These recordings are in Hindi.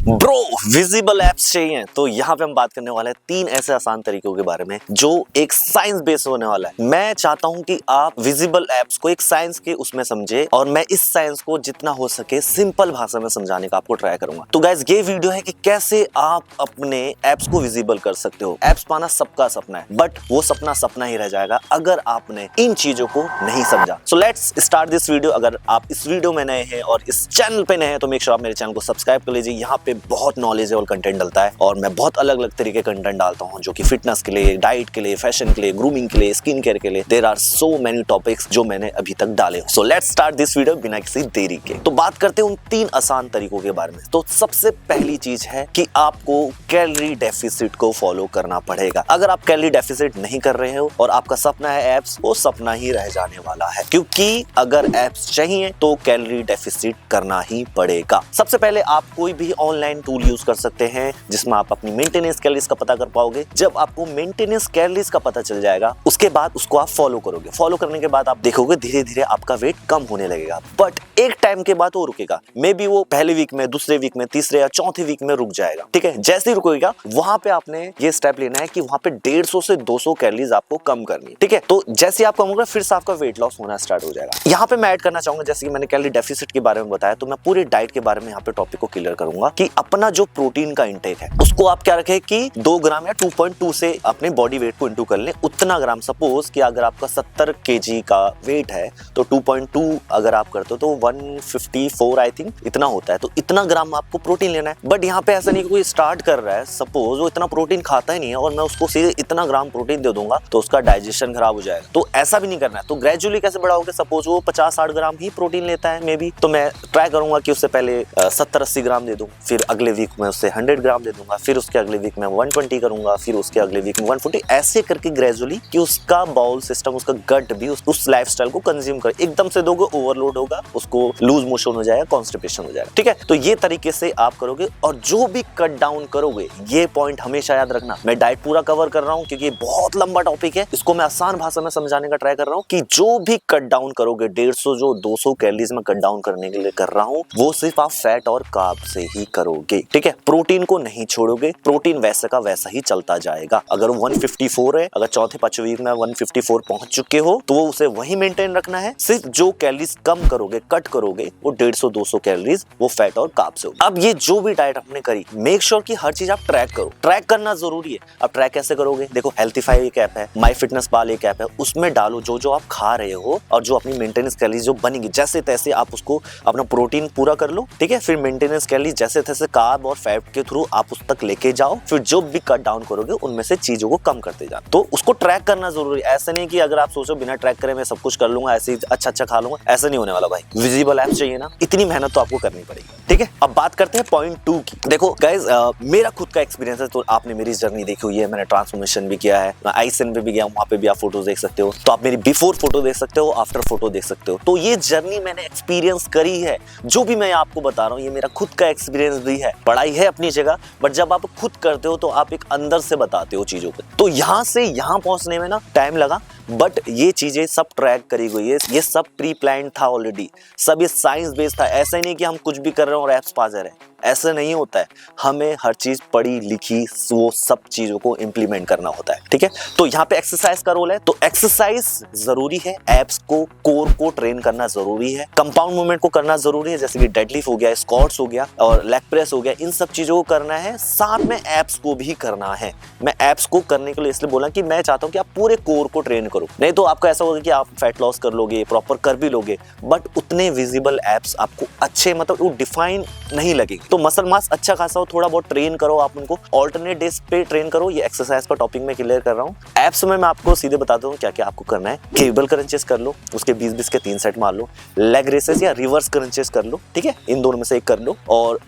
ब्रो विजिबल एप्स चाहिए तो यहाँ पे हम बात करने वाले हैं 3 ऐसे आसान तरीकों के बारे में जो एक साइंस बेस होने वाला है। मैं चाहता हूँ कि आप विजिबल एप्स को एक साइंस के उसमें समझे और मैं इस साइंस को जितना हो सके सिंपल भाषा में समझाने का आपको ट्राई करूंगा। तो गाइस ये वीडियो है कि कैसे आप अपने एप्स को विजिबल कर सकते हो। एप्स पाना सबका सपना है बट वो सपना सपना ही रह जाएगा अगर आपने इन चीजों को नहीं समझा। सो लेट्स स्टार्ट दिस वीडियो। अगर आप इस वीडियो में नए हैं और इस चैनल पे नए हैं तो मेक श्योर आप मेरे चैनल को सब्सक्राइब कर लीजिए। यहाँ पे बहुत नॉलेजेबल कंटेंट डलता है और मैं बहुत अलग अलग तरीके का कंटेंट डालता हूँ जो कि फिटनेस के लिए, डाइट के लिए, फैशन के लिए, ग्रूमिंग के लिए, स्किन केयर के लिए। There are so many topics जो मैंने अभी तक डाले। So let's start this video बिना किसी देरी के। तो बात करते हैं उन 3 आसान तरीकों के बारे में। तो सबसे पहली चीज है कि आपको कैलोरी डेफिसिट को फॉलो करना पड़ेगा। अगर आप कैलोरी डेफिसिट नहीं कर रहे हो और आपका सपना है एप्स, वो सपना ही रह जाने वाला है, क्योंकि अगर एप्स चाहिए तो कैलोरी डेफिसिट करना ही पड़ेगा। सबसे पहले आप कोई भी ऑनलाइन टूल यूज कर सकते हैं जिसमें आप अपनी मेंटेनेंस कैलोरीज का पता कर पाओगे। जब आपको मेंटेनेंस कैलोरीज का पता चल जाएगा उसके बाद उसको आप फॉलो करोगे। फॉलो करने के बाद आप देखोगे धीरे धीरे आपका वेट कम होने लगेगा, बट एक टाइम के बाद वो रुकेगा। मे बी वो पहले वीक में, दूसरे वीक में, तीसरे या चौथे वीक में रुक जाएगा। ठीक है, जैसे ही रुकेगा वहां पे आपने ये स्टेप लेना है कि वहां पे 150 से 200 कैलोरीज आपको कम करनी है। ठीक है, तो जैसे आप कम होगा फिर से आपका वेट लॉस होना स्टार्ट हो जाएगा। यहाँ पे मैं ऐड करना चाहूंगा, जैसे कि मैंने कैलोरी डेफिसिट के बारे में बताया, तो मैं पूरे डाइट के बारे में यहाँ पे टॉपिक को क्लियर करूंगा कि अपना जो प्रोटीन का इंटेक है उसको आप क्या रखें कि 2 ग्राम या 2.2 से अपने बॉडी वेट को इंटू कर लें उतना ग्राम। सपोज कि अगर आपका 70 केजी का वेट है तो 2.2 अगर आप करते हो तो 154 आई थिंक इतना होता है। तो इतना ग्राम आपको प्रोटीन लेना है। बट यहाँ पे ऐसा नहीं कि कोई स्टार्ट कर रहा है, सपोज वो इतना प्रोटीन खाता ही नहीं है और मैं उसको सीधे इतना ग्राम प्रोटीन दे दूंगा तो उसका डाइजेशन खराब हो जाएगा। तो ऐसा भी नहीं करना है। तो ग्रेजुअली कैसे बढ़ाओगे? सपोज वो 50-60 ग्राम ही प्रोटीन लेता है मे बी, तो मैं ट्राई करूंगा कि उससे पहले 70-80 ग्राम दे दूं, फिर अगले वीक में उससे 100 ग्राम दे दूंगा, फिर उसके अगले वीक में 120 करूंगा, फिर उसके अगले वीक में 140, ऐसे करके ग्रेजुअली कि उसका बाउल सिस्टम, उसका गट भी उस लाइफस्टाइल को कंज्यूम करे। एकदम से दोगे ओवरलोड होगा, उसको लूज मोशन हो जाएगा, कॉन्स्टिपेशन हो जाएगा। ठीक है, तो ये तरीके से आप करोगे और जो भी कट डाउन करोगे, ये पॉइंट हमेशा याद रखना। मैं डाइट पूरा कवर कर रहा हूँ क्योंकि बहुत लंबा टॉपिक है, इसको मैं आसान भाषा में समझाने का ट्राई कर रहा हूँ कि जो भी कट डाउन करोगे 150 जो 200 कैलोरीज में कट डाउन करने के लिए कर रहा हूँ, वो सिर्फ आप फैट और कार्ब से ही करोगे। ठीक है, प्रोटीन को नहीं छोड़ोगे। प्रोटीन वैसे का वैसा ही चलता जाएगा। अगर 154 है, अगर चौथे पांचवें वीक में 154 पहुंच चुके हो तो वो उसे वही मेंटेन रखना है। सिर्फ जो कैलोरीज कम करोगे, कट करोगे, वो 150-200 कैलोरीज वो फैट और कार्ब से होगी। अब ये जो भी डाइट आपने करी, मेक श्योर कि हर चीज आप ट्रैक करो। ट्रैक करना जरूरी है। अब ट्रैक कैसे करोगे? देखो, हेल्थीफाई एक ऐप है, माई फिटनेस पाल एक ऐप है, उसमें डालो जो जो आप खा रहे हो और जो अपनी मेंटेनेंस कैलोरीज जो बनेगी, जैसे तैसे आप उसको अपना प्रोटीन पूरा कर लो। ठीक है, फिर मेंटेनेंस कैलोरीज जैसे तैसे कार्ब और फैट के थ्रू आप उस तक लेके जाओ। फिर जो भी कट डाउन करोगे उनमें से चीजों को कम करते जाओ। तो उसको ट्रैक करना जरूरी है। ऐसे नहीं कि अगर आप सोचो बिना ट्रैक करे मैं सब कुछ कर लूंगा, ऐसे ही अच्छा खा लूंगा, ऐसा नहीं होने वाला भाई। विजिबल ऐप चाहिए ना, इतनी मेहनत तो आपको करनी पड़ेगी। ठीक है, अब बात करते हैं पॉइंट 2 की। देखो गाइस, मेरा खुद का एक्सपीरियंस है, तो आपने मेरी जर्नी देखी हुई है, मैंने ट्रांसफॉर्मेशन भी किया है। मैं आईसेन पे भी गया, वहां पे भी आप फोटोज देख सकते हो। तो आप मेरी बिफोर फोटो देख सकते हो, आफ्टर फोटो देख सकते हो। तो ये जर्नी मैंने एक्सपीरियंस करी है। जो भी मैं आपको बता रहा हूँ ये मेरा खुद का एक्सपीरियंस भी है। पढ़ाई है अपनी जगह, बट जब आप खुद करते हो तो आप एक अंदर से बताते हो चीजों को। तो यहाँ से यहाँ पहुंचने में ना टाइम लगा, बट ये चीजें सब ट्रैक करी गई है। ये सब प्री प्लान था ऑलरेडी, सब ये साइंस बेस्ड था। ऐसा ही नहीं कि हम कुछ भी कर रहे हैं और एप्स पा जा रहे हैं, ऐसा नहीं होता है। हमें हर चीज पढ़ी लिखी वो सब चीजों को इंप्लीमेंट करना होता है। ठीक है, तो यहाँ पे एक्सरसाइज का रोल है। तो एक्सरसाइज जरूरी है, एप्स को, कोर को ट्रेन करना जरूरी है, कंपाउंड मूवमेंट को करना जरूरी है, जैसे कि डेडलिफ्ट हो गया, स्क्वाट्स हो गया और लेग प्रेस हो गया। इन सब चीजों को करना है, साथ में एप्स को भी करना है। मैं एप्स को करने के लिए इसलिए बोला कि मैं चाहता हूँ कि आप पूरे कोर को ट्रेन करो। नहीं तो आपका ऐसा होगा कि आप फैट लॉस कर लोगे, प्रॉपर कर भी लोगे, बट उतने विजिबल एप्स आपको अच्छे, मतलब वो डिफाइन नहीं लगेगी। तो मसल मास अच्छा खासा हो, थोड़ा बहुत ट्रेन करो आप उनको, ऑल्टरनेट डेज पे ट्रेन करो। ये एक्सरसाइज का टॉपिक मैं क्लियर कर रहा हूँ। एप्स में मैं आपको सीधे बताता हूँ क्या क्या आपको करना है। केबल क्रंचेस कर लो, उसके 20-20 के 3 सेट मार लो। लेग रेसेस या रिवर्स क्रंचेस कर लो। ठीक है, इन दोनों में से एक कर लो। और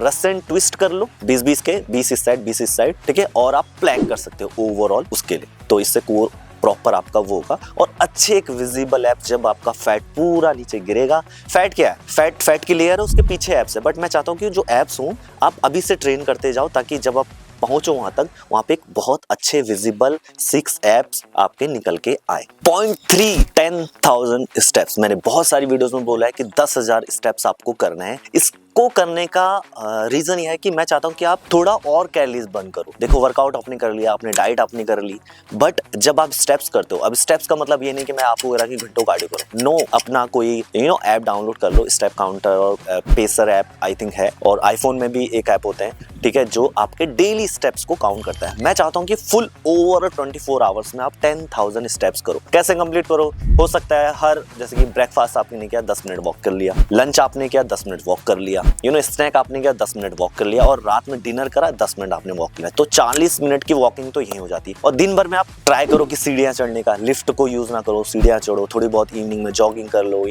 रस्सन ट्विस्ट कर लो, 20-20 के, 20 इस साइड 20 इस साइड। ठीक है, और आप प्लैंक कर सकते हो ओवरऑल उसके लिए। तो इससे कोर प्रॉपर आपका वो होगा और अच्छे एक विजिबल ऐप। जब आपका फैट पूरा नीचे गिरेगा, फैट क्या है, फैट की लेयर है, उसके पीछे एप्स है। बट मैं चाहता हूँ कि जो एप्स हों आप अभी से ट्रेन करते जाओ, ताकि जब आप पहुंचो वहां तक, वहां पे एक बहुत अच्छे विजिबल 6 एप्स आपके निकल के आए। Point 3, 10,000 steps. मैंने बहुत सारी वीडियोस में बोला है कि 10,000 स्टेप्स आपको करना है। इस इसको करने का रीजन यह है कि मैं चाहता हूं कि आप थोड़ा और कैलोरीज बर्न करो। देखो, वर्कआउट आपने कर लिया, आपने डाइट आपने कर ली, बट जब आप स्टेप्स करते हो, अब स्टेप्स का मतलब ये नहीं कि मैं आपको बोल रहा कि घंटों कार्डियो करो। नो, अपना कोई ऐप डाउनलोड कर लो, स्टेप काउंटर और पेसर ऐप आई थिंक है, और आईफोन में भी एक ऐप होते हैं, ठीक है, जो आपके डेली स्टेप्स को काउंट करता है। मैं चाहता हूं कि फुल ओवर 24 आवर्स में आप 10,000 स्टेप्स करो। कैसे कंप्लीट करो? हो सकता है हर, जैसे कि ब्रेकफास्ट आपने किया 10 मिनट वॉक कर लिया, लंच आपने किया 10 मिनट वॉक कर लिया, स्नैक आपने किया 10 मिनट वॉक कर लिया, और रात में डिनर करा 10 मिनट आपने वॉक किया, तो 40 मिनट की वॉकिंग तो यही हो जाती है। और दिन भर में आप ट्राई करो कि सीढ़ियां चढ़ने का, लिफ्ट को यूज ना करो, सीढ़ियां चढ़ो, थोड़ी बहुत इवनिंग में जॉगिंग कर लो,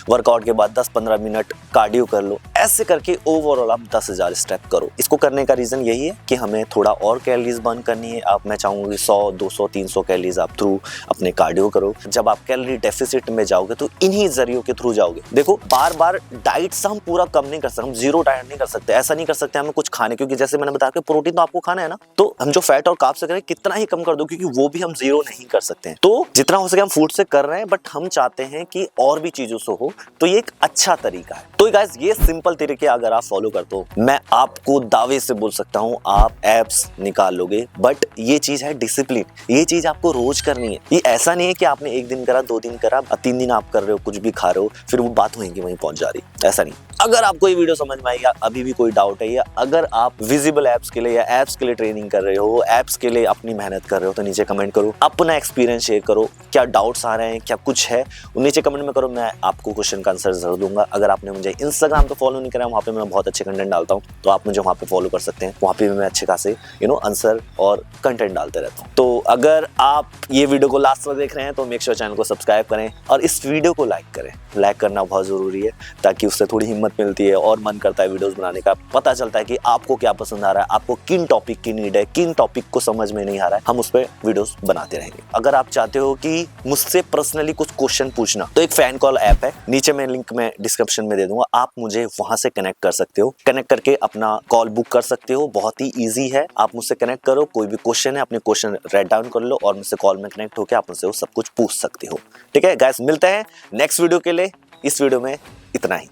वर्कआउट के बाद 10-15 मिनट कार्डियो कर लो। ऐसे करके ओवरऑल आप 10,000 स्टेप करो। इसको करने का रीजन यही है कि हमें थोड़ा और कैलोरीज बर्न करनी है। मैं चाहूंगी 100, 200, 300 कैलोरीज आप थ्रू अपने कार्डियो करो। जब आप कैलोरी डेफिसिट में जाओगे तो इन्हीं जरियों के थ्रू जाओगे। देखो, बार बार डाइट से हम पूरा कम नहीं कर सकते, हम जीरो डाइट नहीं कर सकते, ऐसा नहीं कर सकते हमें कुछ खाने, क्योंकि जैसे मैंने बताया कि प्रोटीन तो आपको खाना है ना, तो हम जो फैट और कार्ब्स करें कितना ही कम कर दो, क्योंकि वो भी हम जीरो नहीं कर सकते हैं। तो जितना हो सके हम फूड से कर रहे हैं, बट हम चाहते हैं कि और भी चीजों से हो, तो ये एक अच्छा तरीका है। तो गाइस, ये सिंपल तरीके अगर आप फॉलो करते हो, मैं आपको दावे से बोल सकता हूं आप एब्स निकाल लोगे। बट ये चीज है डिसिप्लिन, ये चीज आपको रोज करनी है। ये ऐसा नहीं है कि आपने एक दिन करा, 2 दिन करा, 3 दिन आप कर रहे हो, कुछ भी खा रहे हो, फिर वो बात वहीं की वहीं पहुंच जा रही, ऐसा नहीं। अगर आपको ये वीडियो समझ में आई या अभी भी कोई डाउट है, या अगर आप विजिबल एप्स के लिए या एप्स के लिए ट्रेनिंग कर रहे हो, एप्स के लिए अपनी मेहनत कर रहे हो, तो नीचे कमेंट करो, अपना एक्सपीरियंस शेयर करो, क्या डाउट्स आ रहे हैं, क्या कुछ है, नीचे कमेंट में करो। मैं आपको क्वेश्चन का आंसर जरूर दूंगा। अगर आपने मुझे इंस्टाग्राम पे फॉलो नहीं करा, वहाँ पे मैं बहुत अच्छे कंटेंट डालता हूँ, तो आप मुझे वहाँ पे फॉलो कर सकते हैं। वहाँ पे भी मैं अच्छे खासे आंसर और कंटेंट डालते रहता हूँ। तो अगर आप ये वीडियो को लास्ट तक देख रहे हैं तो मेक श्योर चैनल को सब्सक्राइब करें और इस वीडियो को लाइक करें। लाइक करना बहुत जरूरी है, ताकि उससे थोड़ी हिम्मत मिलती है और मन करता है वीडियोस बनाने का। पता चलता है कि आपको क्या पसंद आ रहा है, आपको किन टॉपिक की नीड है, किन टॉपिक को समझ में नहीं आ रहा है, हम उस पर वीडियोस बनाते रहेंगे। अगर आप चाहते हो कि मुझसे पर्सनली कुछ क्वेश्चन पूछना, तो एक फैन कॉल ऐप है, नीचे मैं लिंक में डिस्क्रिप्शन में दे दूंगा, आप मुझे वहां से कनेक्ट कर सकते हो। कनेक्ट करके अपना कॉल बुक कर सकते हो, बहुत ही ईजी है। आप मुझसे कनेक्ट करो, कोई भी क्वेश्चन है अपने क्वेश्चन राइट डाउन कर लो और मुझसे कॉल में कनेक्ट होकर आप मुझसे वो सब कुछ पूछ सकते हो। ठीक है गाइस, मिलते हैं नेक्स्ट वीडियो के लिए। इस वीडियो में इतना ही।